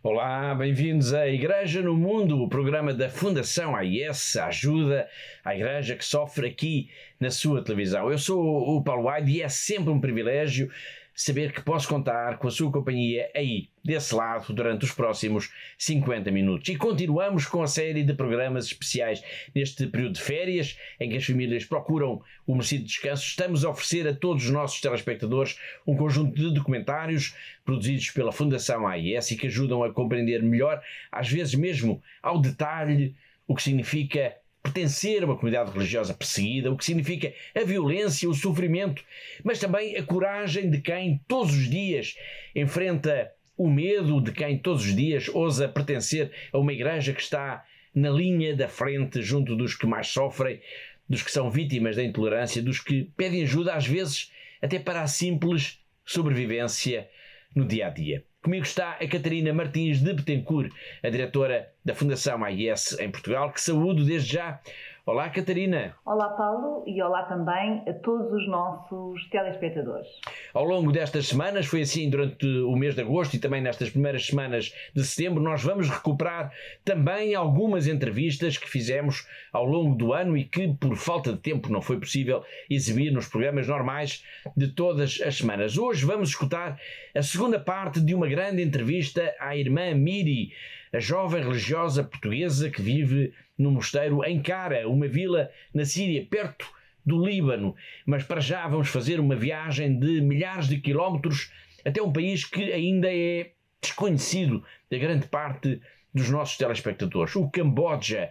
Olá, bem-vindos à Igreja no Mundo, o programa da Fundação AIS, a ajuda à Igreja que sofre aqui na sua televisão. Eu sou o Paulo White e é sempre um privilégio saber que posso contar com a sua companhia aí, desse lado, durante os próximos 50 minutos. E continuamos com a série de programas especiais neste período de férias, em que as famílias procuram o merecido descanso. Estamos a oferecer a todos os nossos telespectadores um conjunto de documentários produzidos pela Fundação AIS e que ajudam a compreender melhor, às vezes mesmo ao detalhe, o que significa pertencer a uma comunidade religiosa perseguida, o que significa a violência, o sofrimento, mas também a coragem de quem todos os dias enfrenta o medo, de quem todos os dias ousa pertencer a uma igreja que está na linha da frente junto dos que mais sofrem, dos que são vítimas da intolerância, dos que pedem ajuda às vezes até para a simples sobrevivência no dia-a-dia. Comigo está a Catarina Martins de Betancourt, a diretora da Fundação AIS em Portugal, que saúdo desde já. Olá, Catarina. Olá, Paulo, e olá também a todos os nossos telespectadores. Ao longo destas semanas, foi assim durante o mês de agosto e também nestas primeiras semanas de setembro, nós vamos recuperar também algumas entrevistas que fizemos ao longo do ano e que, por falta de tempo, não foi possível exibir nos programas normais de todas as semanas. Hoje vamos escutar a segunda parte de uma grande entrevista à irmã Miri, a jovem religiosa portuguesa que vive no mosteiro em Cara, uma vila na Síria, perto do Líbano. Mas para já vamos fazer uma viagem de milhares de quilómetros até um país que ainda é desconhecido da grande parte dos nossos telespectadores, o Camboja.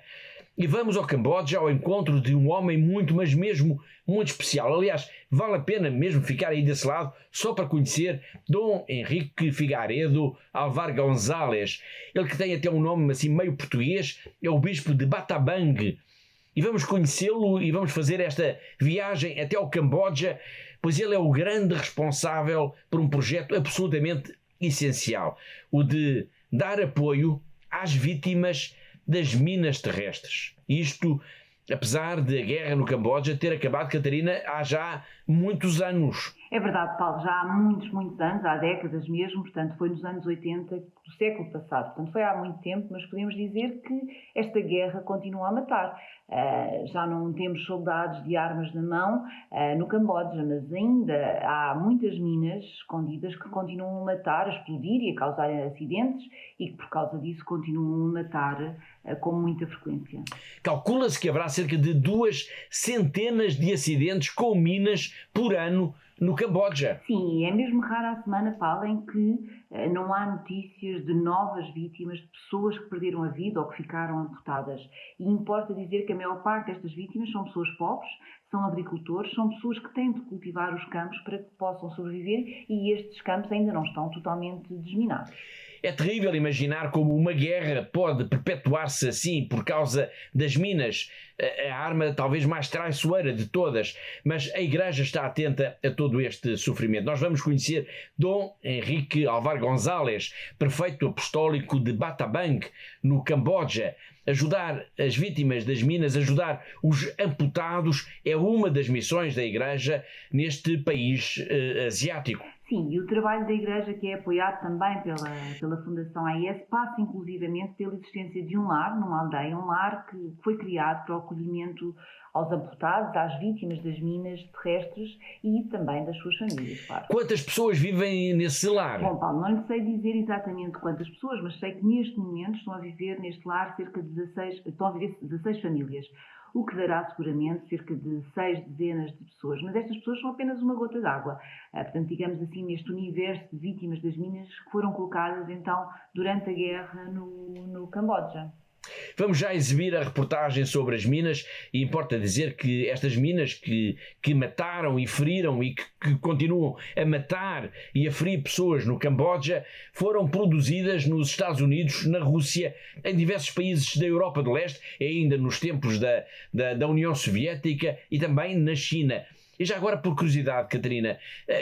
E vamos ao Camboja ao encontro de um homem muito, mas mesmo muito especial. Aliás, vale a pena mesmo ficar aí desse lado só para conhecer Dom Henrique Figaredo Alvar González. Ele que tem até um nome assim meio português, é o bispo de Batabang. E vamos conhecê-lo e vamos fazer esta viagem até ao Camboja, pois ele é o grande responsável por um projeto absolutamente essencial, o de dar apoio às vítimas das minas terrestres. Isto, apesar de a guerra no Camboja ter acabado, Catarina, há já muitos anos. É verdade, Paulo, já há muitos anos, há décadas mesmo, portanto foi nos anos 80 do século passado, portanto foi há muito tempo, mas podemos dizer que esta guerra continua a matar. Já não temos soldados de armas na mão no Camboja, mas ainda há muitas minas escondidas que continuam a matar, a explodir e a causar acidentes e que por causa disso continuam a matar com muita frequência. Calcula-se que haverá cerca de 200 de acidentes com minas por ano no Camboja. Sim, é mesmo rara a semana, Paulo, em que não há notícias de novas vítimas, de pessoas que perderam a vida ou que ficaram amputadas. E importa dizer que a maior parte destas vítimas são pessoas pobres, são agricultores, são pessoas que têm de cultivar os campos para que possam sobreviver e estes campos ainda não estão totalmente desminados. É terrível imaginar como uma guerra pode perpetuar-se assim por causa das minas, a arma talvez mais traiçoeira de todas, mas a Igreja está atenta a todo este sofrimento. Nós vamos conhecer Dom Henrique Alvar González, prefeito apostólico de Batabang, no Camboja. Ajudar as vítimas das minas, ajudar os amputados, é uma das missões da Igreja neste país asiático. Sim, e o trabalho da Igreja, que é apoiado também pela Fundação AIS, passa inclusivamente pela existência de um lar, numa aldeia, um lar que foi criado para o acolhimento aos amputados, às vítimas das minas terrestres e também das suas famílias, claro. Quantas pessoas vivem nesse lar? Bom, Paulo, não lhe sei dizer exatamente quantas pessoas, mas sei que neste momento estão a viver neste lar cerca de 16 famílias, o que dará seguramente cerca de 6 dezenas de pessoas, mas estas pessoas são apenas uma gota d'água. Portanto, digamos assim, neste universo de vítimas das minas que foram colocadas então durante a guerra no Camboja. Vamos já exibir a reportagem sobre as minas e importa dizer que estas minas que mataram e feriram e que continuam a matar e a ferir pessoas no Camboja foram produzidas nos Estados Unidos, na Rússia, em diversos países da Europa do Leste e ainda nos tempos da União Soviética e também na China. E já agora, por curiosidade, Catarina,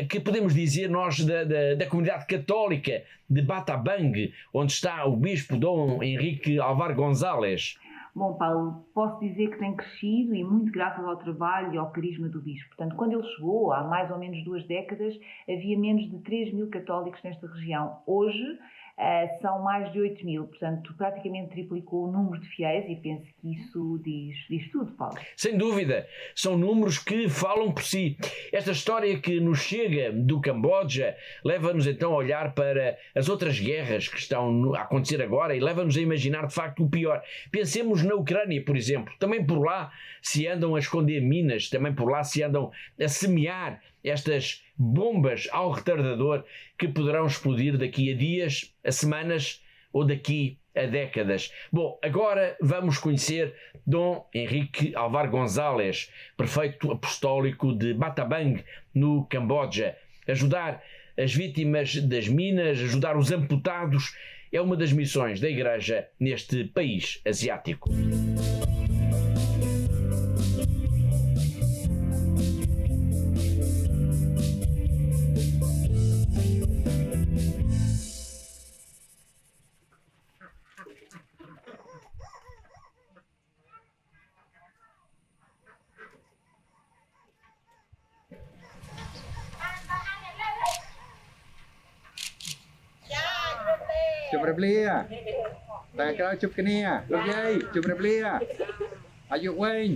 que podemos dizer nós da comunidade católica de Batabang, onde está o bispo Dom Henrique Alvar González? Bom, Paulo, posso dizer que tem crescido e muito graças ao trabalho e ao carisma do bispo. Portanto, quando ele chegou, há mais ou menos 2 décadas, havia menos de 3.000 católicos nesta região. Hoje, são mais de 8 mil, portanto praticamente triplicou o número de fiéis e penso que isso diz tudo, Paulo. Sem dúvida, são números que falam por si. Esta história que nos chega do Camboja leva-nos então a olhar para as outras guerras que estão a acontecer agora e leva-nos a imaginar de facto o pior. Pensemos na Ucrânia, por exemplo. Também por lá se andam a esconder minas, também por lá se andam a semear estas bombas ao retardador que poderão explodir daqui a dias, a semanas ou daqui a décadas. Bom, agora vamos conhecer Dom Henrique Alvar Gonzalez, prefeito apostólico de Batabang, no Camboja. Ajudar as vítimas das minas, ajudar os amputados, é uma das missões da Igreja neste país asiático. Chụp tại cái chụp cái nè lúc dây chụpอายุវិញ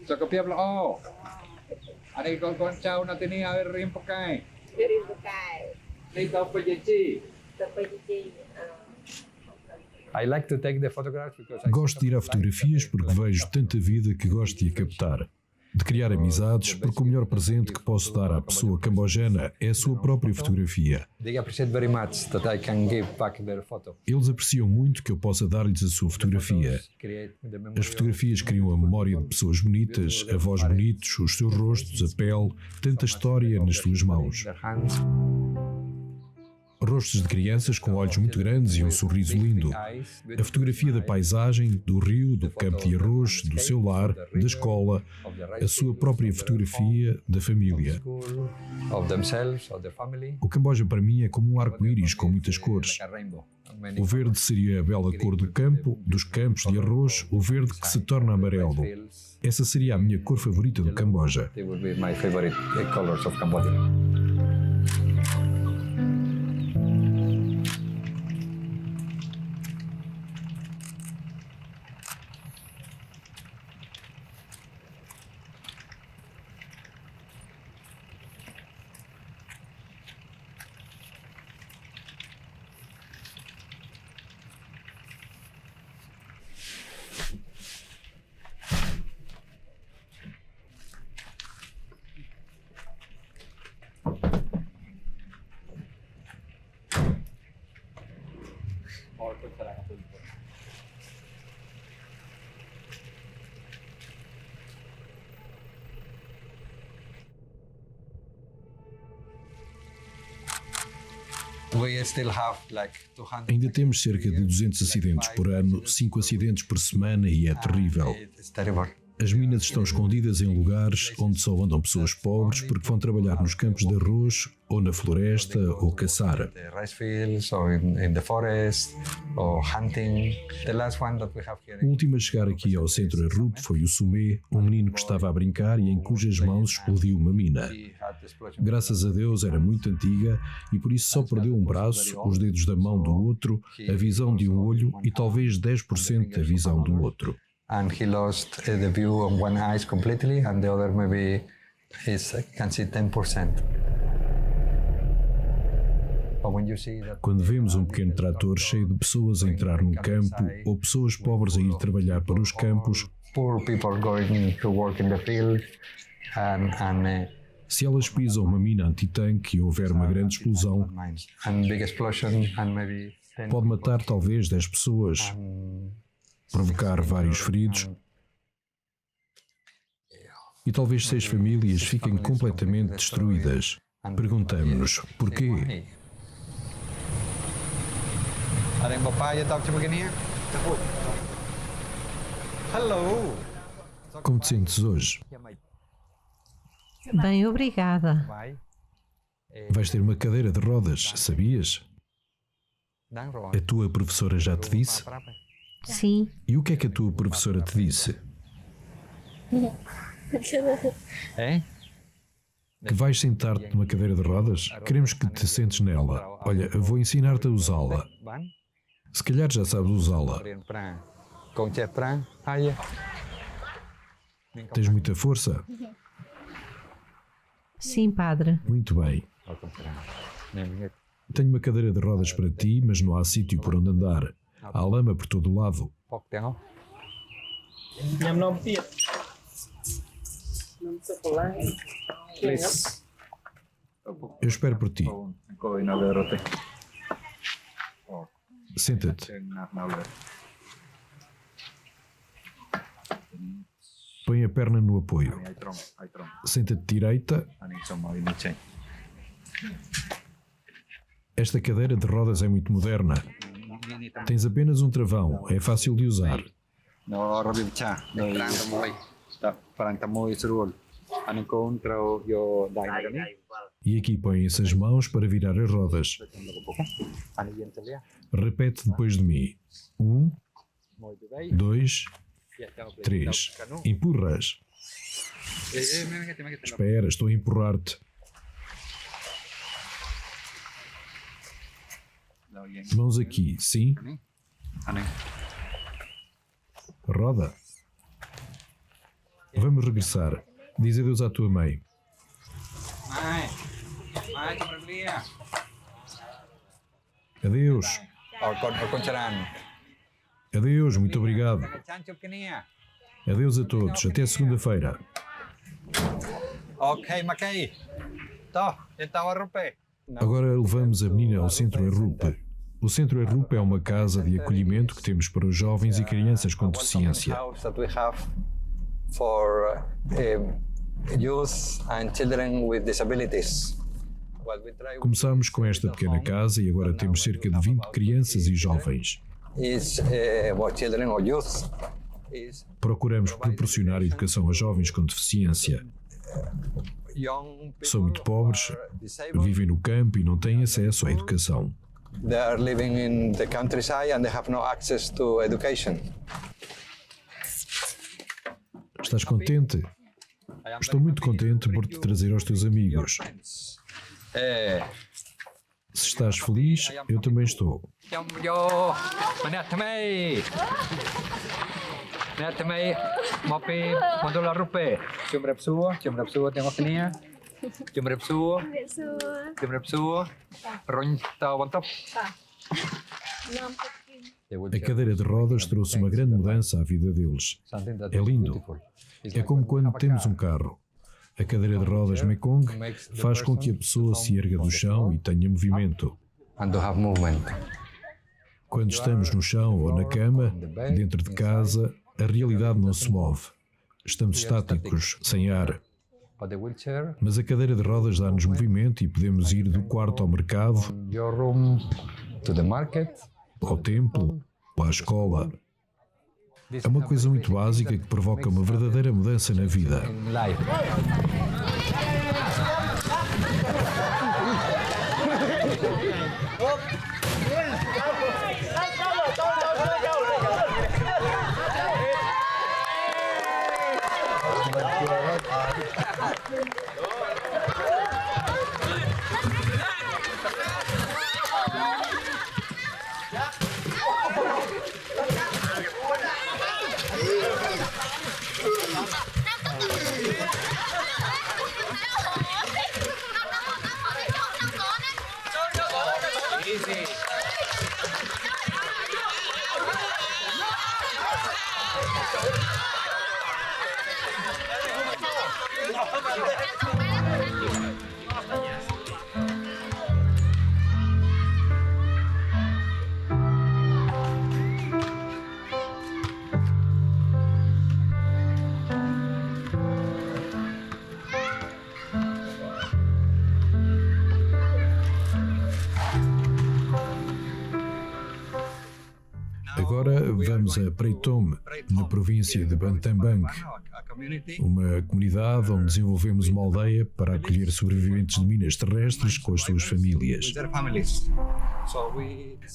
សុខភាពល្អអានេះកូនចៅនៅទីនេះឲ្យរៀនប៉កែនេះទៅបញ្ញាជី I like to take the photographs because I Gosto de tirar fotografias porque vejo tanta vida que gosto de a captar. De criar amizades, porque o melhor presente que posso dar à pessoa cambojana é a sua própria fotografia. they appreciate very much that I can give back their photo. Eles apreciam muito que eu possa dar-lhes a sua fotografia. As fotografias criam a memória de pessoas bonitas, avós bonitos, os seus rostos, a pele, tanta história nas suas mãos. Rostos de crianças com olhos muito grandes e um sorriso lindo. A fotografia da paisagem, do rio, do campo de arroz, do seu lar, da escola, a sua própria fotografia da família. O Camboja para mim é como um arco-íris com muitas cores. O verde seria a bela cor do campo, dos campos de arroz, o verde que se torna amarelo. Essa seria a minha cor favorita do Camboja. Ainda temos cerca de 200 acidentes por ano, 5 acidentes por semana e é terrível. As minas estão escondidas em lugares onde só andam pessoas pobres porque vão trabalhar nos campos de arroz, ou na floresta, ou caçar. O último a chegar aqui ao centro Arup foi o Sumé, um menino que estava a brincar e em cujas mãos explodiu uma mina. Graças a Deus era muito antiga e por isso só perdeu um braço, os dedos da mão do outro, a visão de um olho e talvez 10% da visão do outro. And he lost the view on one eye completely, and the other maybe can see 10%. Quando vemos um pequeno trator cheio de pessoas a entrar num campo ou pessoas pobres a ir trabalhar para os campos, se elas pisam uma mina antitanque e houver uma grande explosão, pode matar talvez 10 pessoas, provocar vários feridos e talvez 6 famílias fiquem completamente destruídas. Perguntamos-nos porquê? Como te sentes hoje? Bem, obrigada. Vais ter uma cadeira de rodas, sabias? A tua professora já te disse? Sim. E o que é que a tua professora te disse? que vais sentar-te numa cadeira de rodas? Queremos que te sentes nela. Olha, eu vou ensinar-te a usá-la. Se calhar já sabes usá-la. Tens muita força? Sim, padre. Muito bem. Tenho uma cadeira de rodas para ti, mas não há sítio por onde andar. Há lama por todo o lado. Eu espero por ti. Senta-te. Põe a perna no apoio. Senta-te direita. Esta cadeira de rodas é muito moderna. Tens apenas um travão. É fácil de usar. E aqui põem-se as mãos para virar as rodas. Repete depois de mim. 1, 2, 3. Empurras. Espera, estou a empurrar-te. Mãos aqui, sim. Roda. Vamos regressar. Diz adeus à tua mãe. Adeus. Adeus, muito obrigado. Adeus a todos. Até segunda-feira. Agora levamos a menina ao Centro Errup. O Centro Errup é uma casa de acolhimento que temos para os jovens e crianças com deficiência. Começámos com esta pequena casa e agora temos cerca de 20 crianças e jovens. Procuramos proporcionar educação a jovens com deficiência. São muito pobres, vivem no campo e não têm acesso à educação. Estás contente? Estou muito contente por te trazer aos teus amigos. Se estás feliz, eu também estou. A cadeira de rodas trouxe uma grande mudança à vida deles. É lindo. É como quando temos um carro. A cadeira de rodas Mekong faz com que a pessoa se erga do chão e tenha movimento. Quando estamos no chão ou na cama, dentro de casa, a realidade não se move. Estamos estáticos, sem ar. Mas a cadeira de rodas dá-nos movimento e podemos ir do quarto ao mercado, ao templo ou à escola. É uma coisa muito básica que provoca uma verdadeira mudança na vida. Agora vamos a Preitom, na província de Bantambang, uma comunidade onde desenvolvemos uma aldeia para acolher sobreviventes de minas terrestres com as suas famílias.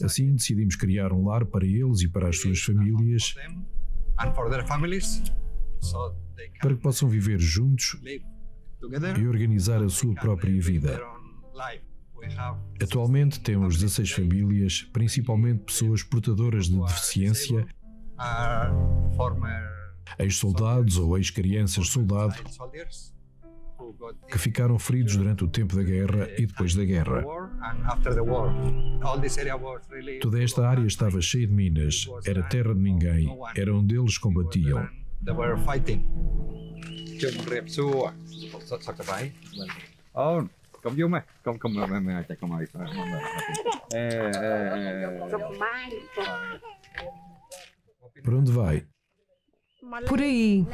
Assim decidimos criar um lar para eles e para as suas famílias, para que possam viver juntos e organizar a sua própria vida. Atualmente temos 16 famílias, principalmente pessoas portadoras de deficiência, ex-soldados ou ex-crianças-soldado, que ficaram feridos durante o tempo da guerra e depois da guerra. Toda esta área estava cheia de minas, era terra de ninguém, era onde eles combatiam. Para onde vai? Por aí.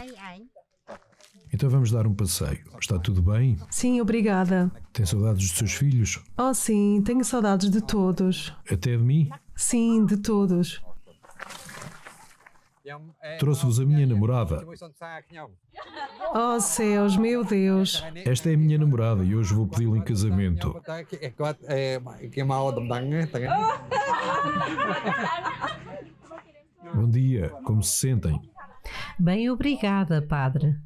Então vamos dar um passeio. Está tudo bem? Sim, obrigada. Tem saudades dos seus filhos? Oh, sim, tenho saudades de todos. Até de mim? Sim, de todos. Trouxe-vos a minha namorada. Oh, céus, meu Deus. Esta é a minha namorada e hoje vou pedi-la em casamento. Bom dia, como se sentem? Bem, obrigada, padre.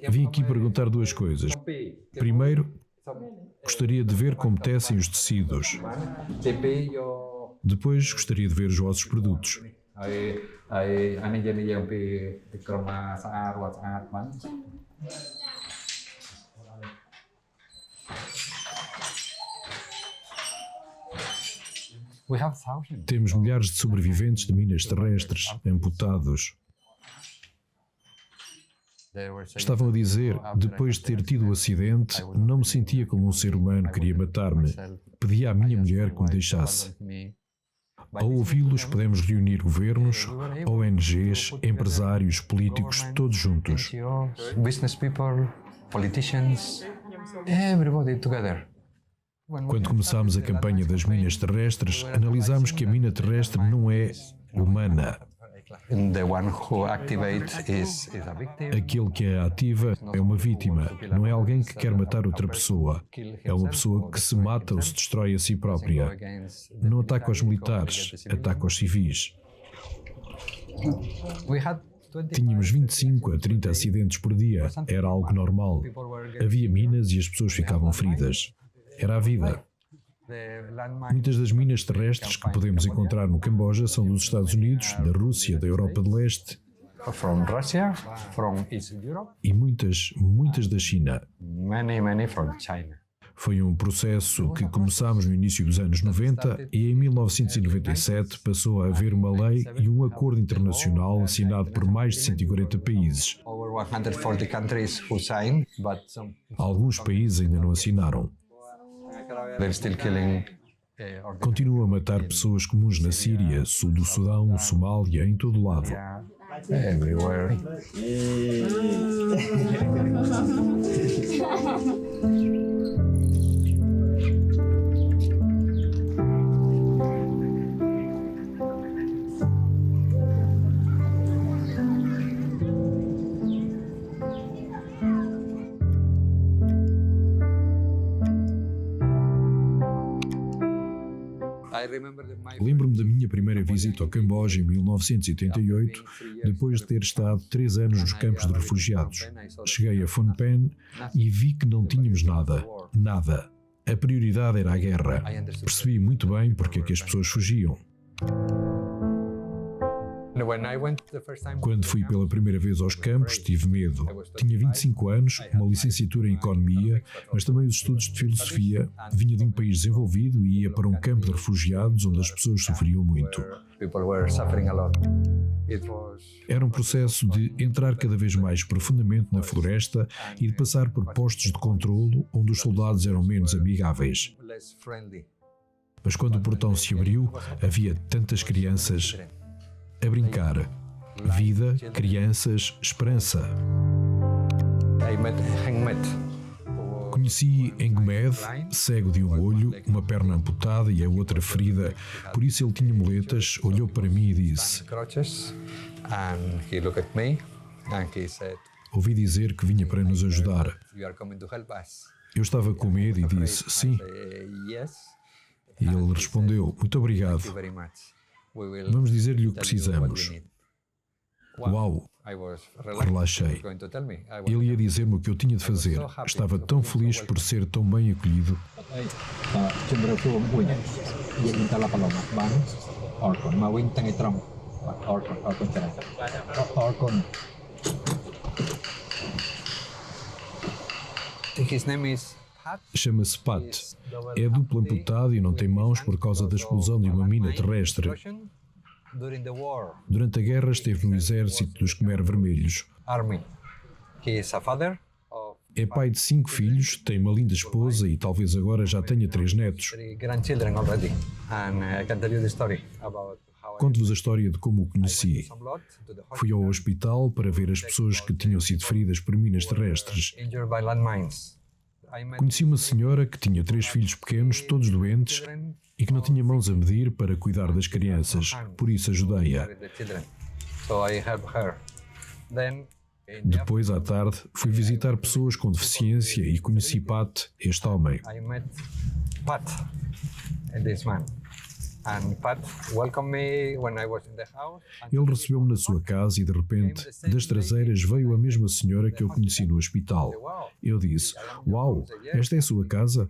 Vim aqui perguntar duas coisas. Primeiro, gostaria de ver como tecem os tecidos. Depois, gostaria de ver os vossos produtos. Temos milhares de sobreviventes de minas terrestres, amputados. Estavam a dizer, depois de ter tido o acidente, não me sentia como um ser humano, queria matar-me. Pedi à minha mulher que me deixasse. Ao ouvi-los, podemos reunir governos, ONGs, empresários, políticos, todos juntos. Business people, politicians, everybody together. Quando começámos a campanha das minas terrestres, analisámos que a mina terrestre não é humana. The one who activates is a victim. Aquele que a ativa é uma vítima, não é alguém que quer matar outra pessoa. É uma pessoa que se mata ou se destrói a si própria. Não ataca os militares, ataca os civis. Tínhamos 25 a 30 acidentes por dia, era algo normal. Havia minas e as pessoas ficavam feridas. Era a vida. Muitas das minas terrestres que podemos encontrar no Camboja são dos Estados Unidos, da Rússia, da Europa de Leste From Russia, from East Europe, e muitas da China. many from China. Foi um processo que começámos no início dos anos 90 e em 1997 passou a haver uma lei e um acordo internacional assinado por mais de 140 países. Over 140 countries who signed, but some Alguns países ainda não assinaram. they're still killing. Continua a matar pessoas comuns na Síria, sul do Sudão, Somália, em todo lado. Everywhere. Lembro-me da minha primeira visita ao Camboja em 1988, depois de ter estado 3 anos nos campos de refugiados. Cheguei a Phnom Penh e vi que não tínhamos nada. Nada. A prioridade era a guerra. Percebi muito bem porque é que as pessoas fugiam. Quando fui pela primeira vez aos campos, tive medo. Tinha 25 anos, uma licenciatura em Economia, mas também os estudos de Filosofia. Vinha de um país desenvolvido e ia para um campo de refugiados onde as pessoas sofriam muito. Era um processo de entrar cada vez mais profundamente na floresta e de passar por postos de controlo onde os soldados eram menos amigáveis. Mas quando o portão se abriu, havia tantas crianças a brincar. Vida, crianças, esperança. Conheci Engmed, cego de um olho, uma perna amputada e a outra ferida. Por isso ele tinha muletas, olhou para mim e disse: ouvi dizer que vinha para nos ajudar. Eu estava com medo e disse: sim. E ele respondeu: muito obrigado. Vamos dizer-lhe o que precisamos. Uau, Relaxei. Ele ia dizer-me o que eu tinha de fazer. Estava tão feliz por ser tão bem acolhido. Chama-se Pat. É duplo amputado e não tem mãos por causa da explosão de uma mina terrestre. Durante a guerra esteve no exército dos Khmer Vermelhos. É pai de 5 filhos, tem uma linda esposa e talvez agora já tenha 3 netos. Conto-vos a história de como o conheci. Fui ao hospital para ver as pessoas que tinham sido feridas por minas terrestres. Conheci uma senhora que tinha 3 filhos pequenos, todos doentes, e que não tinha mãos a medir para cuidar das crianças. Por isso ajudei-a. Depois, à tarde, fui visitar pessoas com deficiência e conheci Pat, este homem. Ele recebeu-me na sua casa e, de repente, das traseiras veio a mesma senhora que eu conheci no hospital. Eu disse, "Uau, esta é a sua casa?"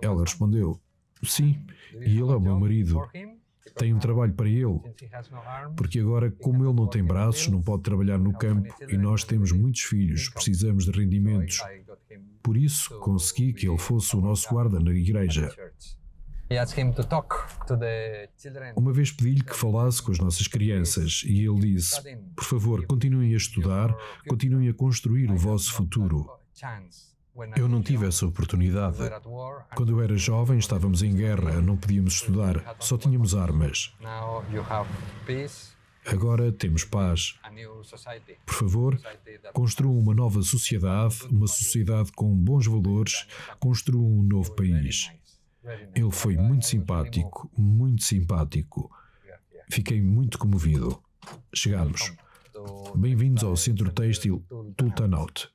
Ela respondeu, "Sim, e ele é o meu marido. Tenho um trabalho para ele, porque agora, como ele não tem braços, não pode trabalhar no campo e nós temos muitos filhos, precisamos de rendimentos. Por isso, consegui que ele fosse o nosso guarda na igreja." Uma vez pedi-lhe que falasse com as nossas crianças e ele disse, "Por favor, continuem a estudar, continuem a construir o vosso futuro." Eu não tive essa oportunidade. Quando eu era jovem, estávamos em guerra, não podíamos estudar, só tínhamos armas. Agora temos paz. Por favor, construam uma nova sociedade, uma sociedade com bons valores, construam um novo país. Ele foi muito simpático, muito simpático. Fiquei muito comovido. Chegamos. Bem-vindos ao Centro Têxtil Tultanout.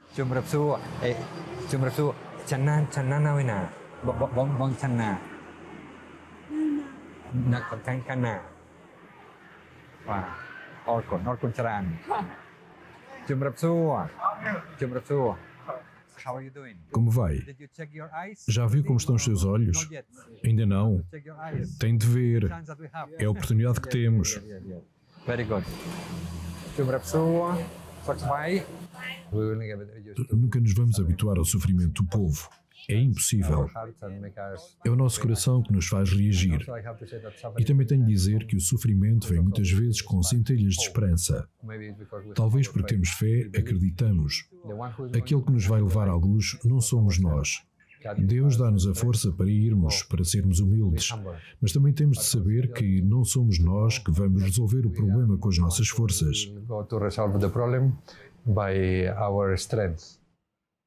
Como vai? Já viu como estão os seus olhos? Ainda não. Tem de ver. É a oportunidade que temos. Nunca nos vamos habituar ao sofrimento do povo. É impossível. É o nosso coração que nos faz reagir. E também tenho de dizer que o sofrimento vem muitas vezes com centelhas de esperança. Talvez porque temos fé, acreditamos. Aquele que nos vai levar à luz não somos nós. Deus dá-nos a força para irmos, para sermos humildes. Mas também temos de saber que não somos nós que vamos resolver o problema com as nossas forças.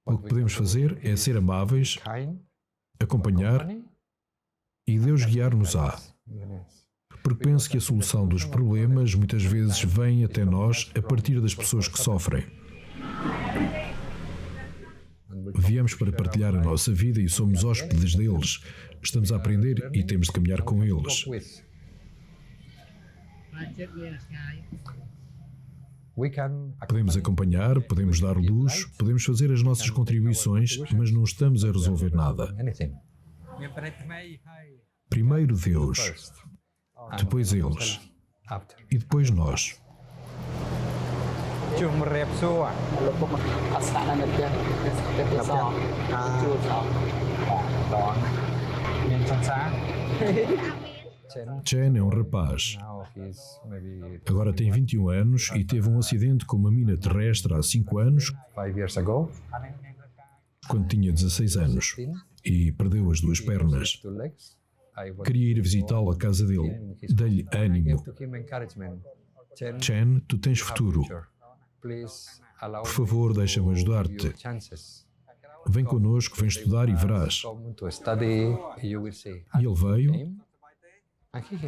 O que podemos fazer é ser amáveis, acompanhar e Deus guiar-nos-á. Porque penso que a solução dos problemas muitas vezes vem até nós a partir das pessoas que sofrem. Viemos para partilhar a nossa vida e somos hóspedes deles. Estamos a aprender e temos de caminhar com eles. Podemos acompanhar, podemos dar luz, podemos fazer as nossas contribuições, mas não estamos a resolver nada. Primeiro Deus, depois eles e depois nós. Chen é um rapaz. Agora tem 21 anos e teve um acidente com uma mina terrestre há 5 anos, quando tinha 16 anos, e perdeu as 2 pernas. Queria ir visitá-lo à casa dele. Dei-lhe ânimo. Chen, tu tens futuro. Por favor, deixa-me ajudar-te. Vem connosco, vem estudar e verás. E ele veio,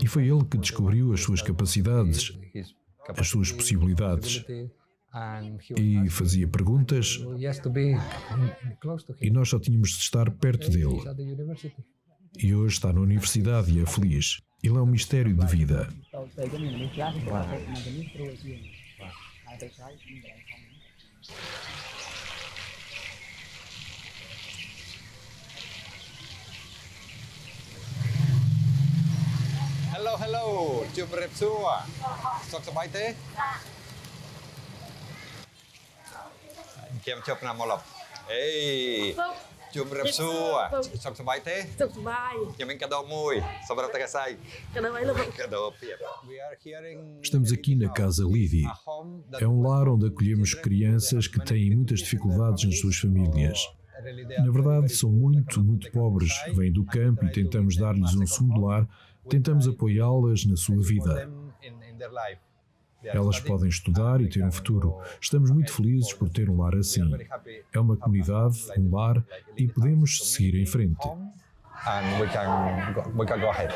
e foi ele que descobriu as suas capacidades, as suas possibilidades. E fazia perguntas, e nós só tínhamos de estar perto dele. E hoje está na universidade e é feliz. Ele é um mistério de vida. Hello, hello. Chụp rep xua. Sọc sọc bay thế. Kem chụp nằm lọc. Ê. Chụp rep xua. Sọc sọc bay thế. สุขสบาย Yang main kadau mui. Sabar tak kasai. กันเอาไว้เลย Kadau piap. We are hearing. Estamos aqui na Casa Lidi. A home that É um lar onde acolhemos crianças que têm muitas dificuldades nas suas famílias. Na verdade, são muito pobres, vêm do campo e tentamos dar-lhes um segundo lar, tentamos apoiá-las na sua vida. Elas podem estudar e ter um futuro. Estamos muito felizes por ter um lar assim. É uma comunidade, um lar e podemos seguir em frente. And we can go ahead.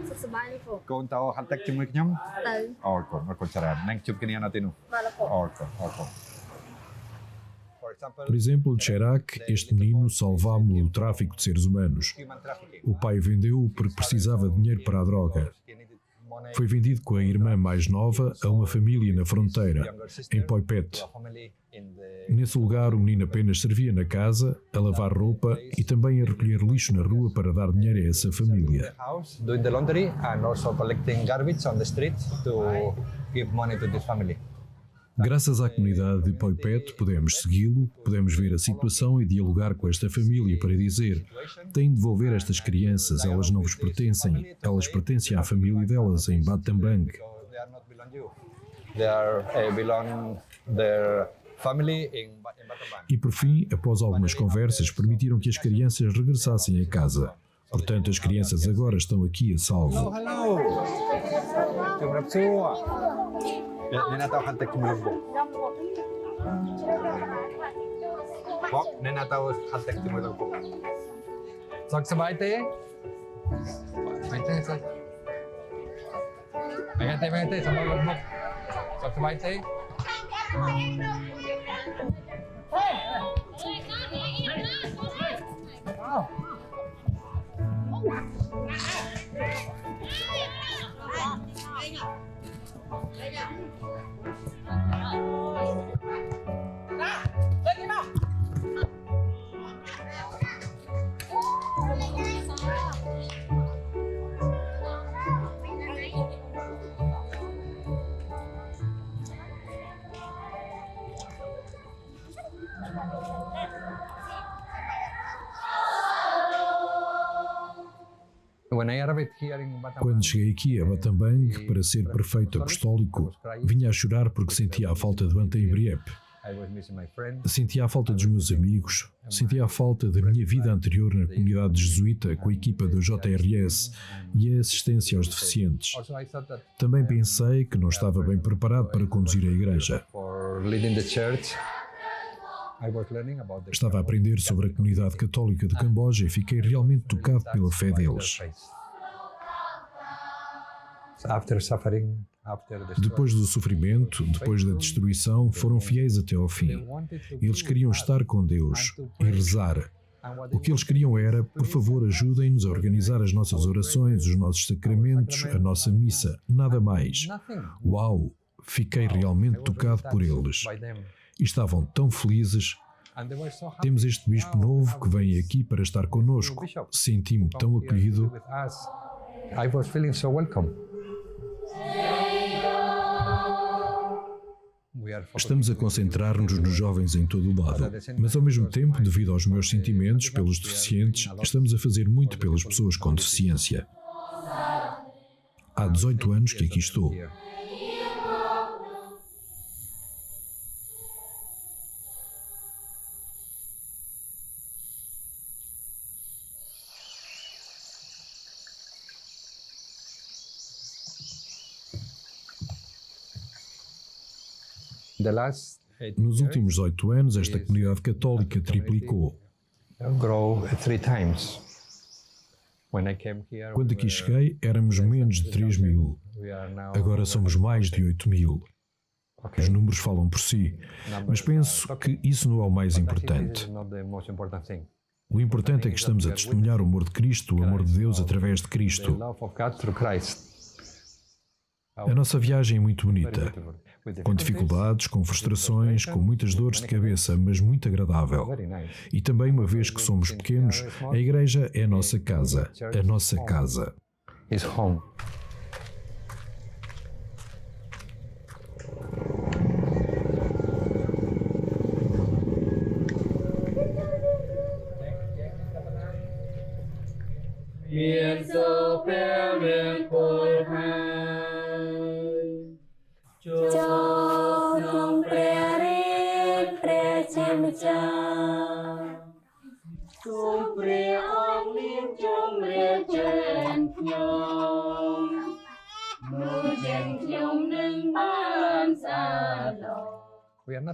สุขสบายเลยผม Kau tahu hantar cuma kenyam? ទៅ Oh, kau cerai. Neng cup kini nanti nu. មកแล้วผม Oh. For example, Por exemplo, de Cherac, este menino salvámo-lo do tráfico de seres humanos. human trafficking. O pai vendeu-o porque precisava de dinheiro para a droga. Foi vendido com a irmã mais nova a uma família na fronteira, em Poipet. Nesse lugar, o menino apenas servia na casa, a lavar roupa e também a recolher lixo na rua para dar dinheiro a essa família. Doing the laundry and also collecting garbage on the street to give money to this family. Graças à comunidade de Poipet, podemos segui-lo, podemos ver a situação e dialogar com esta família para dizer: têm de devolver estas crianças, elas não vos pertencem, elas pertencem à família delas em Battambang. They are not belong you. They are belong their family in Battambang. E por fim, após algumas conversas, permitiram que as crianças regressassem a casa. Portanto, as crianças agora estão aqui a salvo. Hello. Chụp rep xua. Nên tao hantar cuma lembu. Bok, nên tao hantar cuma lembu. Sok sebai teh. Sebai teh, sok. Bagai teh sama lembu. Sok sebai teh. Quando cheguei aqui a Battambang para ser prefeito apostólico, vinha a chorar porque sentia a falta de Banteng Briep. Sentia a falta dos meus amigos, sentia a falta da minha vida anterior na comunidade jesuíta com a equipa do JRS e a assistência aos deficientes. Também pensei que não estava bem preparado para conduzir a igreja. Estava a aprender sobre a comunidade católica de Camboja e fiquei realmente tocado pela fé deles. Depois do sofrimento, depois da destruição, foram fiéis até ao fim. Eles queriam estar com Deus e rezar. O que eles queriam era: por favor, ajudem-nos a organizar as nossas orações, os nossos sacramentos, a nossa missa, nada mais. Uau! Fiquei realmente tocado por eles. E estavam tão felizes. Temos este bispo novo que vem aqui para estar connosco. Senti-me tão acolhido. I was feeling so welcome. Estamos a concentrar-nos nos jovens em todo o lado, mas ao mesmo tempo, devido aos meus sentimentos pelos deficientes, estamos a fazer muito pelas pessoas com deficiência. Há 18 anos que aqui estou. Nos últimos 8 anos, esta comunidade católica triplicou. Quando aqui cheguei, éramos menos de 3 mil. Agora somos mais de 8 mil. Os números falam por si, mas penso que isso não é o mais importante. O importante é que estamos a testemunhar o amor de Cristo, o amor de Deus através de Cristo. A nossa viagem é muito bonita, com dificuldades, com frustrações, com muitas dores de cabeça, mas muito agradável. E também, uma vez que somos pequenos, a igreja é a nossa casa, a nossa casa.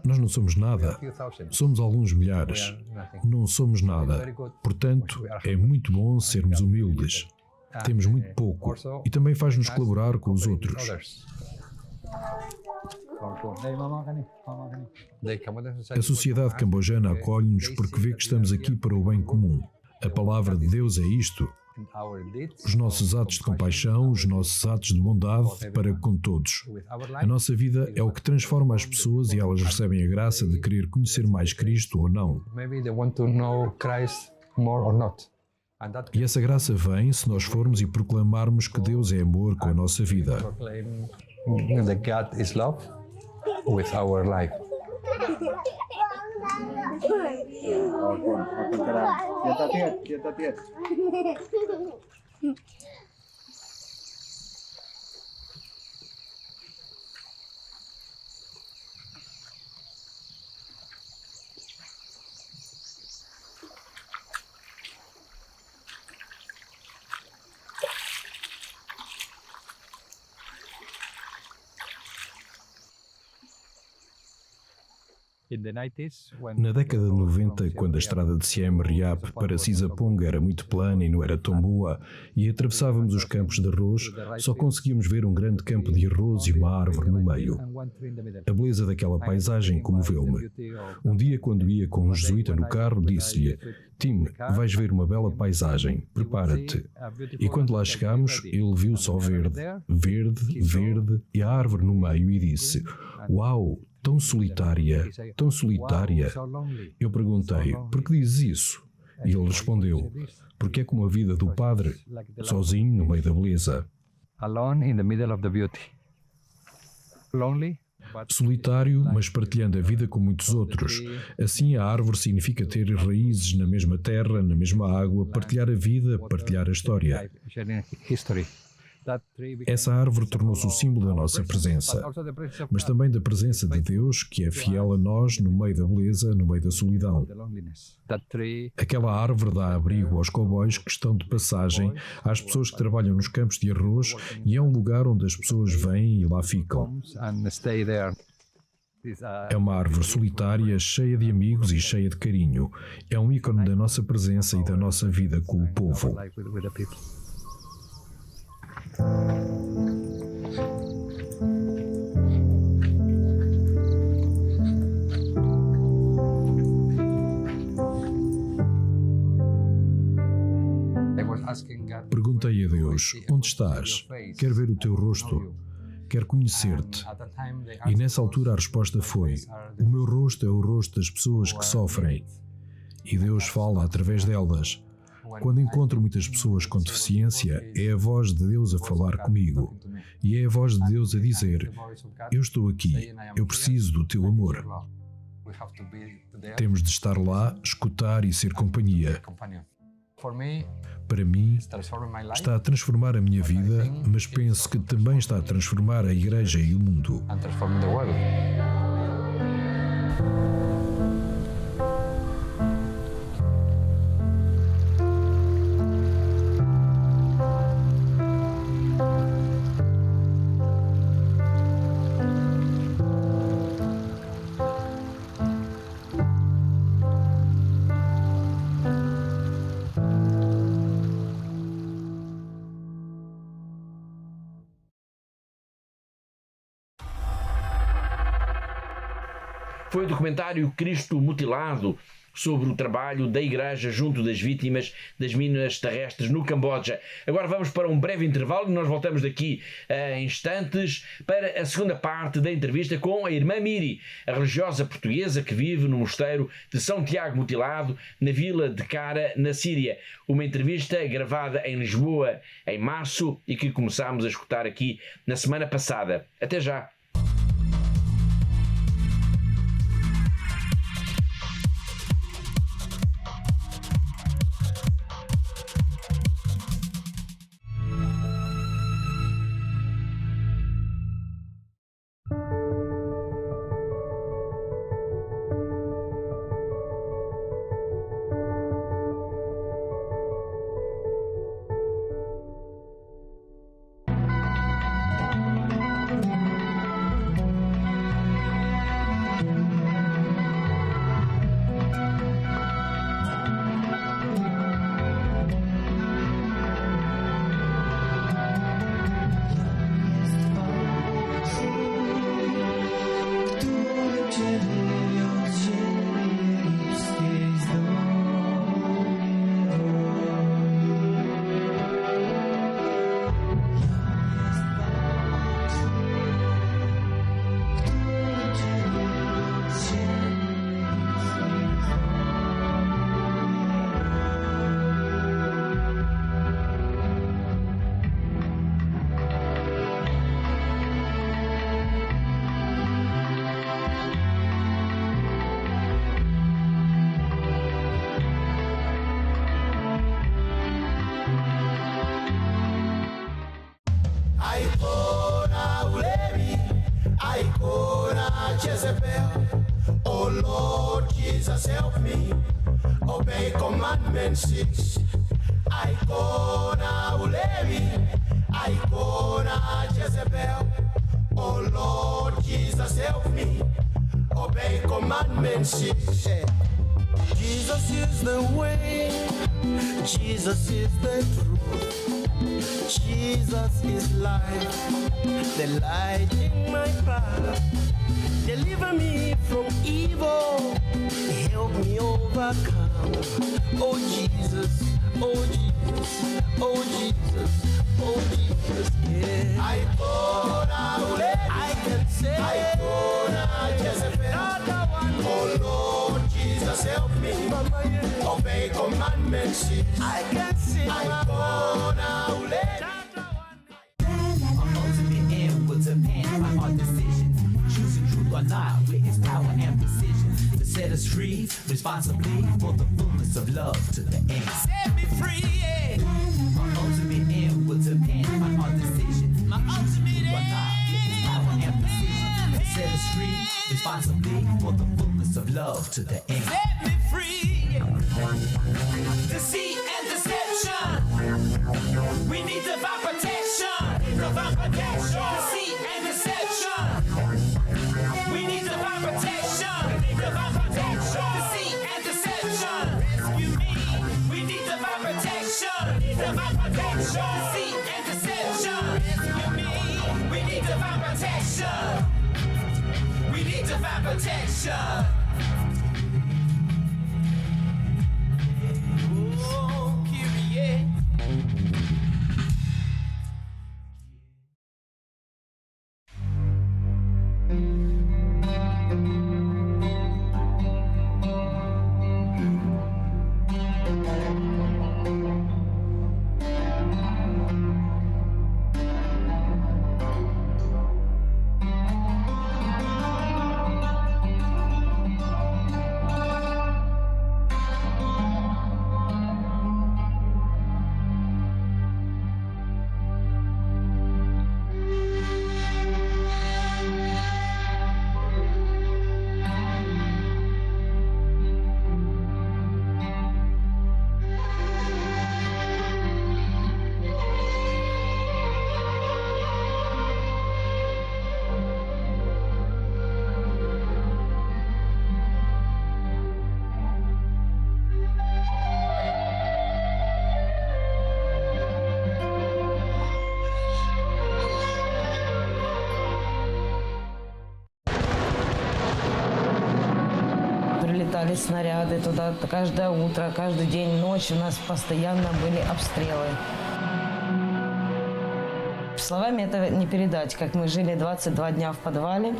Nós não somos nada. Somos alguns milhares. Não somos nada. Portanto, é muito bom sermos humildes. Temos muito pouco e também faz-nos colaborar com os outros. A sociedade cambojana acolhe-nos porque vê que estamos aqui para o bem comum. A palavra de Deus é isto. Os nossos atos de compaixão, os nossos atos de bondade para com todos. A nossa vida é o que transforma as pessoas e elas recebem a graça de querer conhecer mais Cristo ou não. E essa graça vem se nós formos e proclamarmos que Deus é amor com a nossa vida. Na década de 90, quando a estrada de Siem Reap para Sisaponga era muito plana e não era tão boa, e atravessávamos os campos de arroz, só conseguíamos ver um grande campo de arroz e uma árvore no meio. A beleza daquela paisagem comoveu-me. Um dia, quando ia com um jesuíta no carro, disse-lhe: Tim, vais ver uma bela paisagem, prepara-te. E quando lá chegámos, ele viu só verde, verde, verde e a árvore no meio e disse: Uau! Tão solitária, tão solitária. Eu perguntei, por que dizes isso? E ele respondeu, porque é como a vida do padre, sozinho no meio da beleza. Solitário, mas partilhando a vida com muitos outros. Assim, a árvore significa ter raízes na mesma terra, na mesma água, partilhar a vida, partilhar a história. Essa árvore tornou-se o símbolo da nossa presença, mas também da presença de Deus, que é fiel a nós no meio da beleza, no meio da solidão. Aquela árvore dá abrigo aos cowboys que estão de passagem, às pessoas que trabalham nos campos de arroz, e é um lugar onde as pessoas vêm e lá ficam. É uma árvore solitária, cheia de amigos e cheia de carinho. É um ícone da nossa presença e da nossa vida com o povo. Perguntei a Deus, onde estás? Quero ver o teu rosto. Quero conhecer-te. E nessa altura a resposta foi, o meu rosto é o rosto das pessoas que sofrem. E Deus fala através delas. Quando encontro muitas pessoas com deficiência, é a voz de Deus a falar comigo. E é a voz de Deus a dizer, eu estou aqui, eu preciso do teu amor. Temos de estar lá, escutar e ser companhia. Para mim, está a transformar a minha vida, mas penso que também está a transformar a Igreja e o mundo. Foi o documentário Cristo Mutilado, sobre o trabalho da Igreja junto das vítimas das minas terrestres no Camboja. Agora vamos para um breve intervalo e nós voltamos daqui a instantes para a segunda parte da entrevista com a irmã Miri, a religiosa portuguesa que vive no mosteiro de São Tiago Mutilado, na vila de Cara, na Síria. Uma entrevista gravada em Lisboa em março e que começámos a escutar aqui na semana passada. Até já! Oh Lord Jesus, help me obey commandment 6. Icona Ulevi, Icona Jezebel. Oh Lord Jesus, help me obey commandment 6. Jesus is the way, Jesus is the truth, Jesus is life, the light in my path. Deliver me from evil, help me overcome. Oh Jesus, oh Jesus, oh Jesus, oh Jesus, yeah. I can say, Jezebel. Oh Lord Jesus, help me obey commandment 6. I can say, ultimate end will depend on our decisions. Choosing truth or not with its power and precision to set us free responsibly for the fullness of love to the end. Set me free, yeah. Our ultimate end will depend on our decision. My ultimate end or not with its power and precision to set us free responsibly for the fullness of love to the end. Set me free, yeah. Deceit and deception. We need divine protection. Divine protection. Deceit and deception. We need divine protection. Divine protection. Deceit and deception. Rescue me. We need divine protection. Divine protection. Deceit and deception. Rescue me. We need divine protection. We need divine protection. Oh, Kyrie. прилетали снаряды туда каждое утро, каждый день, ночь у нас постоянно были обстрелы. Словами это не передать, как мы жили 22 дня в подвале.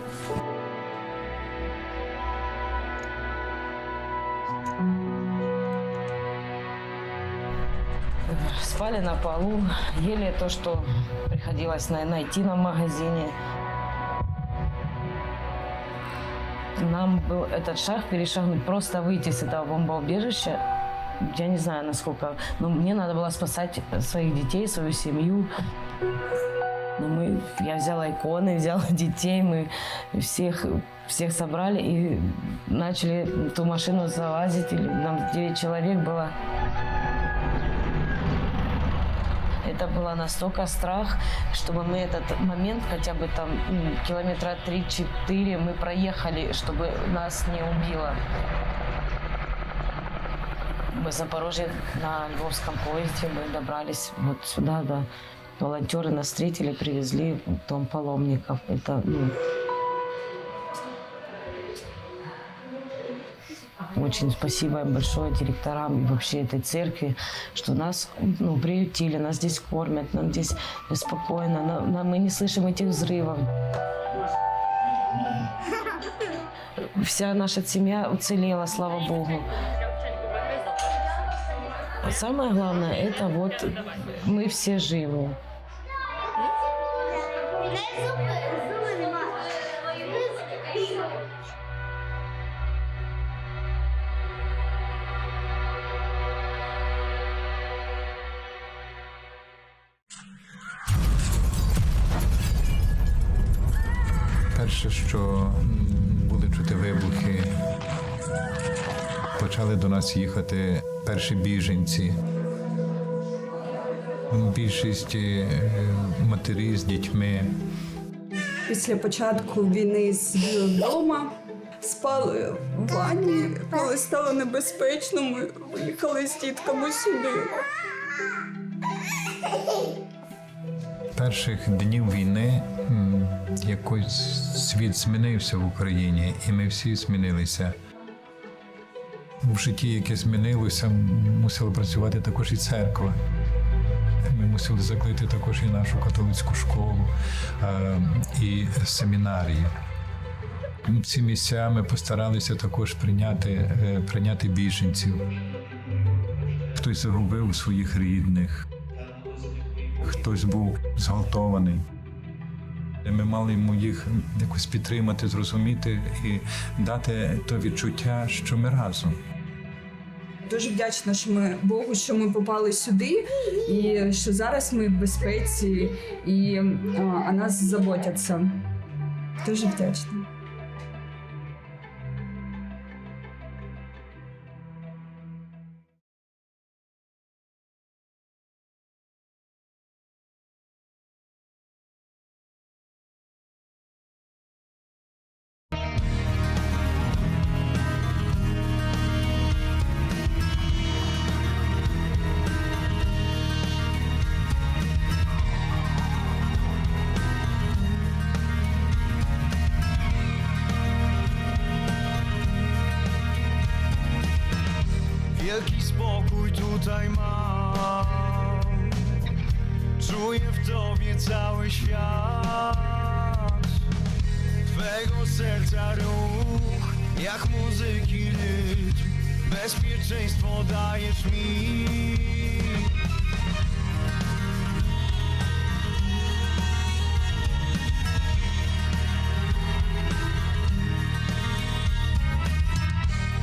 Спали на полу, ели то, что приходилось найти на магазине. Нам был этот шаг перешагнуть, просто выйти с этого бомбоубежища. Я не знаю, насколько, но мне надо было спасать своих детей, свою семью. Я взяла иконы, взяла детей, мы всех собрали и начали ту машину залазить. Нам 9 человек было. Это было настолько страх, чтобы мы этот момент, хотя бы там километра 3-4 мы проехали, чтобы нас не убило. Мы в Запорожье на Львовском поезде мы добрались вот сюда, да. Волонтеры нас встретили, привезли в дом паломников. Это, очень спасибо им большое директорам и вообще этой церкви, что нас приютили, нас здесь кормят, нам здесь спокойно, мы не слышим этих взрывов. Вся наша семья уцелела, слава Богу. А самое главное, это вот мы все живы. Перше, що були чути вибухи, почали до нас їхати перші біженці. Більшість матері з дітьми. Після початку війни сиділи вдома, спали в ванні. Коли стало небезпечно, ми виїхали з дітками сюди. Перших днів війни якось світ змінився в Україні, і ми всі змінилися. В житті, яке змінилося, мусила працювати також і церква. Ми мусили закликати також і нашу католицьку школу, і семінарії. Ці місця ми постаралися також прийняти біженців. Хтось загубив своїх рідних, хтось був зґвалтований. Ми мали йому їх якось підтримати, зрозуміти і дати то відчуття, що ми разом. Дуже вдячна, що Богу, що ми попали сюди, і що зараз ми в безпеці, і о нас заботяться. Дуже вдячна. Wielki spokój tutaj mam, czuję w Tobie cały świat. Twego serca ruch, jak muzyki rytm, bezpieczeństwo dajesz mi.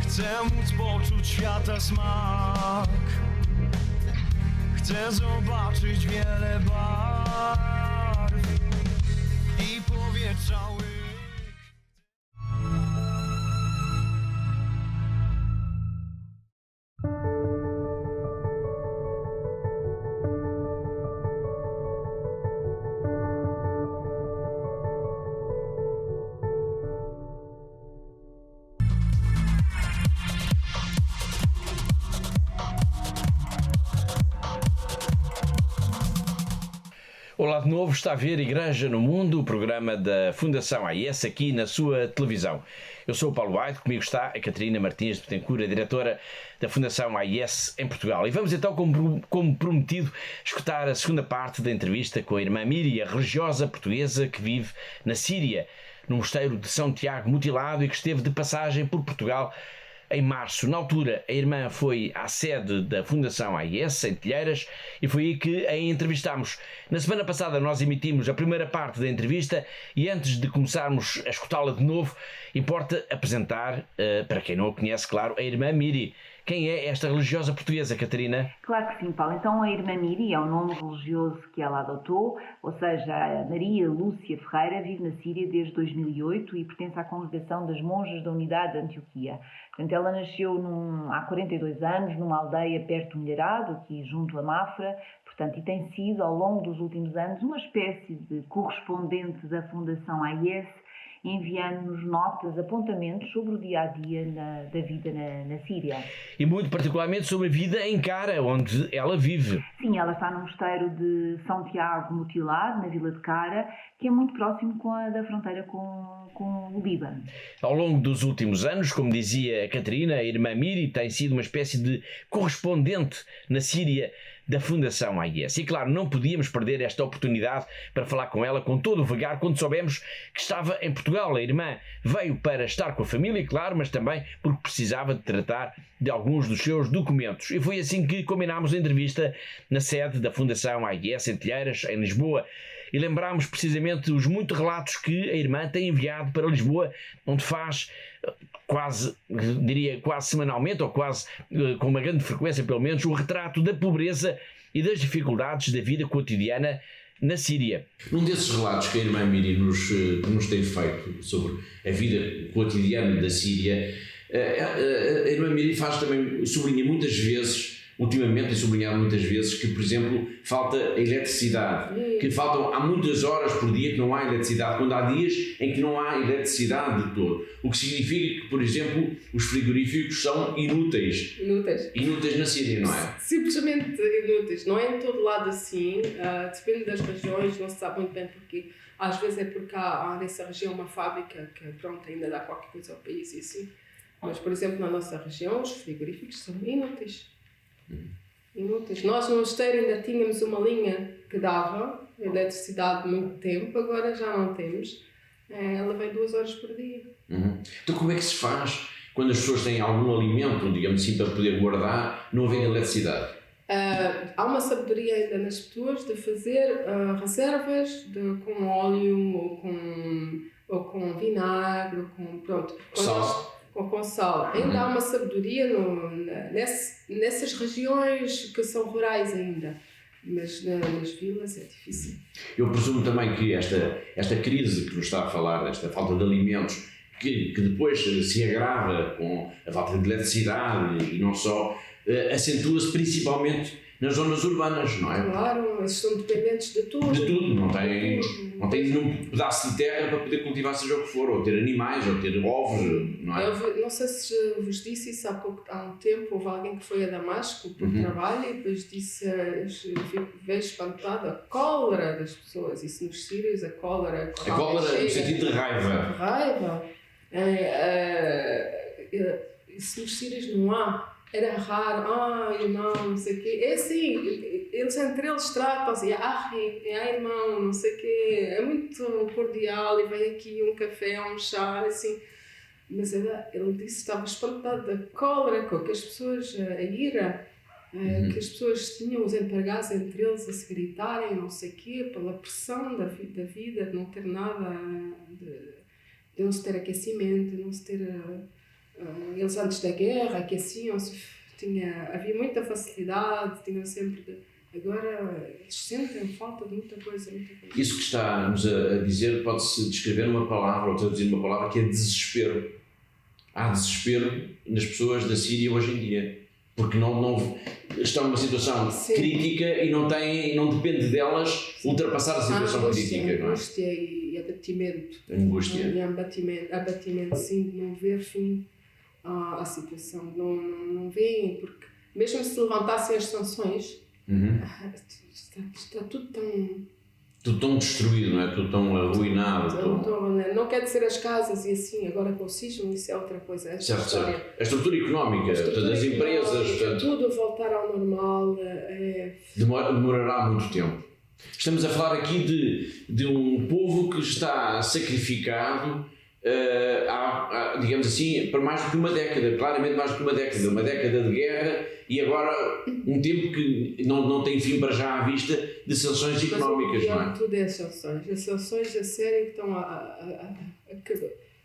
Chcę móc poczuć świata smak. Chcę zobaczyć wiele barw i powietrza łyk. Olá de novo, está a ver Igreja no Mundo, o programa da Fundação AIS aqui na sua televisão. Eu sou o Paulo White, comigo está a Catarina Martins de Betancourt, a diretora da Fundação AIS em Portugal. E vamos então, como prometido, escutar a segunda parte da entrevista com a irmã Miri, a religiosa portuguesa que vive na Síria, no mosteiro de São Tiago Mutilado e que esteve de passagem por Portugal em março. Na altura, a irmã foi à sede da Fundação AIS, em Telheiras, e foi aí que a entrevistámos. Na semana passada nós emitimos a primeira parte da entrevista e antes de começarmos a escutá-la de novo, importa apresentar, para quem não a conhece, claro, a irmã Miri. Quem é esta religiosa portuguesa, Catarina? Claro que sim, Paulo. Então a irmã Miri é o nome religioso que ela adotou, ou seja, a Maria Lúcia Ferreira vive na Síria desde 2008 e pertence à congregação das Monjas da Unidade de Antioquia. Portanto, ela nasceu há 42 anos numa aldeia perto do Milharado, aqui junto a Mafra, portanto, e tem sido, ao longo dos últimos anos, uma espécie de correspondente da Fundação AIS, enviando-nos notas, apontamentos sobre o dia-a-dia da vida na Síria. E muito particularmente sobre a vida em Cara, onde ela vive. Sim, ela está no mosteiro de São Tiago Mutilado, na vila de Cara, que é muito próximo da fronteira com o Líbano. Ao longo dos últimos anos, como dizia a Catarina, a irmã Miri tem sido uma espécie de correspondente na Síria da Fundação AIS. E claro, não podíamos perder esta oportunidade para falar com ela com todo o vagar quando soubemos que estava em Portugal. A irmã veio para estar com a família, claro, mas também porque precisava de tratar de alguns dos seus documentos. E foi assim que combinámos a entrevista na sede da Fundação AIS em Telheiras, em Lisboa. E lembrámos precisamente os muitos relatos que a irmã tem enviado para Lisboa, onde faz quase semanalmente, ou quase com uma grande frequência pelo menos, o retrato da pobreza e das dificuldades da vida cotidiana na Síria. Num desses relatos que a irmã Miri nos tem feito sobre a vida cotidiana da Síria, a irmã Miri sublinha muitas vezes, ultimamente tem sublinhado muitas vezes, que, por exemplo, falta eletricidade, que faltam há muitas horas por dia que não há eletricidade, quando há dias em que não há eletricidade de todo. O que significa que, por exemplo, os frigoríficos são inúteis. Inúteis na Síria, não é? Simplesmente inúteis. Não é em todo lado assim, depende das regiões, não se sabe muito bem porquê. Às vezes é porque há nessa região uma fábrica que, pronto, ainda dá qualquer coisa ao país e assim. Mas, por exemplo, na nossa região, os frigoríficos são inúteis. Inúteis. Nós no mosteiro ainda tínhamos uma linha que dava eletricidade muito tempo, agora já não temos. Ela vem 2 horas por dia. Então como é que se faz quando as pessoas têm algum alimento, digamos assim, para poder guardar, não havendo eletricidade? Há uma sabedoria ainda nas pessoas de fazer reservas com óleo ou com vinagre, com sal. Ainda há uma sabedoria nessas regiões que são rurais ainda, mas nas vilas é difícil. Eu presumo também que esta crise que nos está a falar, esta falta de alimentos, que depois se agrava com a falta de eletricidade e não só, acentua-se principalmente nas zonas urbanas, não é? Claro, eles são dependentes de tudo. De tudo, não tem nenhum pedaço de terra para poder cultivar seja o que for, ou ter animais, ou ter ovos, não é? Eu não sei se vos disse isso há um tempo, houve alguém que foi a Damasco por trabalho e depois disse, veio espantada, a cólera das pessoas, isso nos sírios, a cólera no sentido de raiva. Raiva. Isso nos sírios não há. Era raro, irmão, não sei o quê. É assim, eles entre eles tratam-se, irmão, não sei o quê. É muito cordial e vem aqui um café, um chá, assim. Mas ele disse que estava espantado da cólera com que as pessoas, a ira, que as pessoas tinham, os empregados entre eles a se gritarem, não sei o quê, pela pressão da vida, de não ter nada, de não se ter aquecimento, de não se ter... eles antes da guerra aqueciam-se, havia muita facilidade, tinham sempre... Agora eles sentem falta de muita coisa. Isso que está-nos a dizer pode-se descrever numa palavra, ou traduzir numa palavra, que é desespero. Há desespero nas pessoas da Síria hoje em dia, porque não estão numa situação crítica e não depende delas ultrapassar a situação crítica. Angústia e abatimento. Angústia. E abatimento, sim, de não ver fim à situação. Não veem, porque mesmo se levantassem as sanções, está tudo Tudo tão destruído, não é? Tudo tão arruinado. Não quer dizer as casas e assim, agora com o sismo, isso é outra coisa. Certo. A estrutura económica, das empresas. Tudo voltar ao normal. Demorará muito tempo. Estamos a falar aqui de um povo que está sacrificado, digamos assim, para mais do que uma década, claramente mais do que uma década de guerra e agora um tempo que não tem fim para já à vista de sanções económicas. Mas o tudo é as sanções a sério que estão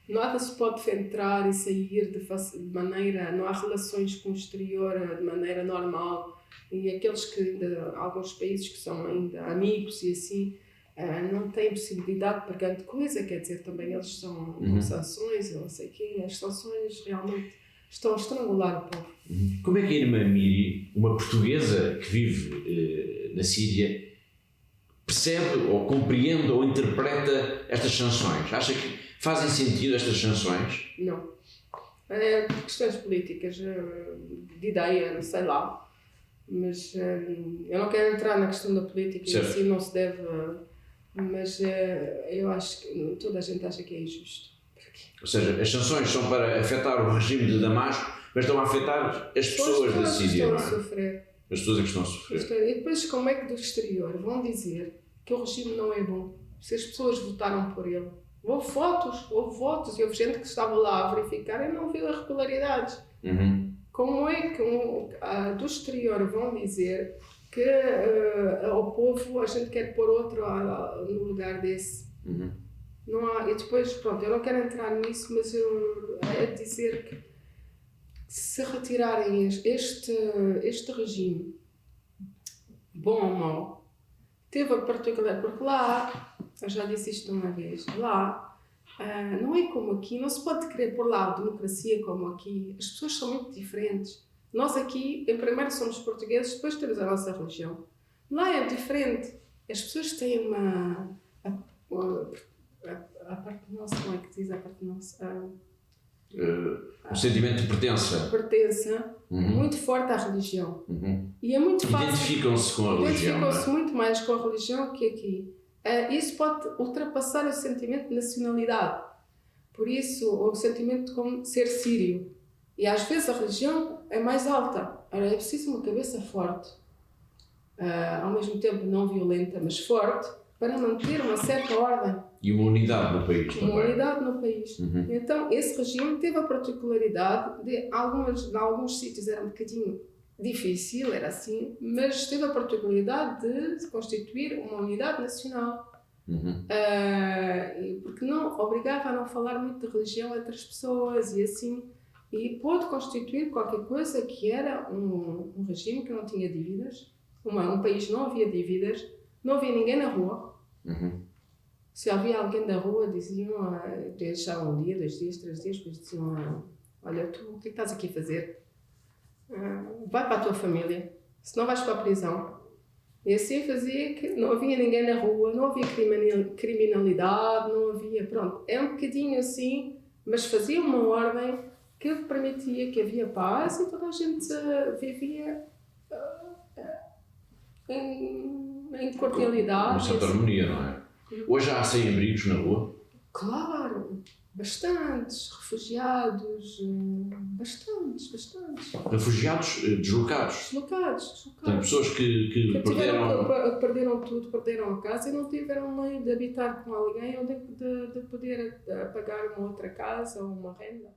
nada se pode entrar e sair de maneira, não há relações com o exterior de maneira normal. E aqueles que ainda, alguns países que são ainda amigos e assim, não têm possibilidade para grande coisa, quer dizer, também eles são com sanções, eu não sei quem, as sanções realmente estão a estrangular o povo. Como é que a irmã Miri, uma portuguesa que vive na Síria, percebe ou compreende ou interpreta estas sanções? Acha que fazem sentido estas sanções? Não. Questões políticas, de ideia, não sei lá. Mas eu não quero entrar na questão da política e assim não se deve, mas eu acho que toda a gente acha que é injusto. Ou seja, as sanções são para afetar o regime de Damasco, mas estão a afetar as pessoas da Síria, não é? Sofrer. As pessoas que estão a sofrer. E depois como é que do exterior vão dizer que o regime não é bom, se as pessoas votaram por ele? Houve votos e houve gente que estava lá a verificar e não viu as regularidades. Como é que do exterior vão dizer que ao povo a gente quer pôr outro no lugar desse? Não há, e depois, pronto, eu não quero entrar nisso, mas eu dizer que se retirarem este regime, bom ou mau, teve a particularidade, porque lá, eu já disse isto uma vez, lá não é como aqui, não se pode querer pôr lá a democracia como aqui, as pessoas são muito diferentes. Nós aqui, em primeiro somos portugueses, depois temos a nossa religião. Lá é diferente, as pessoas têm a parte nossa, como é que diz a parte nossa? Um sentimento de pertença. Muito forte à religião. E é muito fácil. Identificam-se com a religião. Identificam-se muito mais com a religião que aqui. Isso pode ultrapassar o sentimento de nacionalidade. Por isso, o sentimento de como ser sírio. E às vezes a religião é mais alta. Ora, é preciso uma cabeça forte, ao mesmo tempo não violenta, mas forte, para manter uma certa ordem. E uma unidade no país também. Uma unidade no país. Então, esse regime teve a particularidade de, em alguns sítios era um bocadinho difícil, era assim, mas teve a particularidade de constituir uma unidade nacional. Porque não obrigava a não falar muito de religião entre as pessoas e assim, e pôde constituir qualquer coisa que era um regime que não tinha dívidas, um país não havia dívidas, não havia ninguém na rua. Se havia alguém da rua, diziam, deixavam um dia, 2 dias, 3 dias, depois diziam, olha, tu o que estás aqui a fazer? Vai para a tua família, senão vais para a prisão. E assim fazia que não havia ninguém na rua, não havia criminalidade, não havia, pronto, é um bocadinho assim, mas fazia uma ordem que permitia que havia paz e toda a gente vivia em cordialidade. Uma certa harmonia, não é? Hoje há sem-abrigos na rua? Claro, bastantes, refugiados, bastantes. Refugiados deslocados? Deslocados. Tem pessoas que perderam tudo, perderam a casa e não tiveram meio de habitar com alguém ou de poder pagar uma outra casa ou uma renda.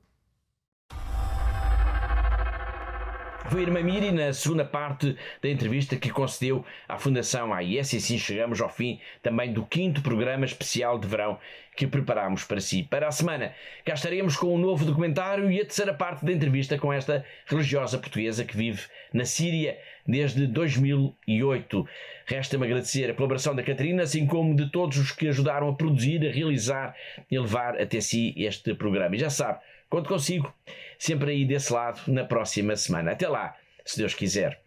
Foi a irmã Miri na segunda parte da entrevista que concedeu à Fundação AIS e assim chegamos ao fim também do 5º programa especial de verão que preparámos para si. Para a semana cá estaremos com um novo documentário e a terceira parte da entrevista com esta religiosa portuguesa que vive na Síria desde 2008. Resta-me agradecer a colaboração da Catarina, assim como de todos os que ajudaram a produzir, a realizar e levar até si este programa. E já sabe, conto consigo sempre aí desse lado na próxima semana. Até lá, se Deus quiser.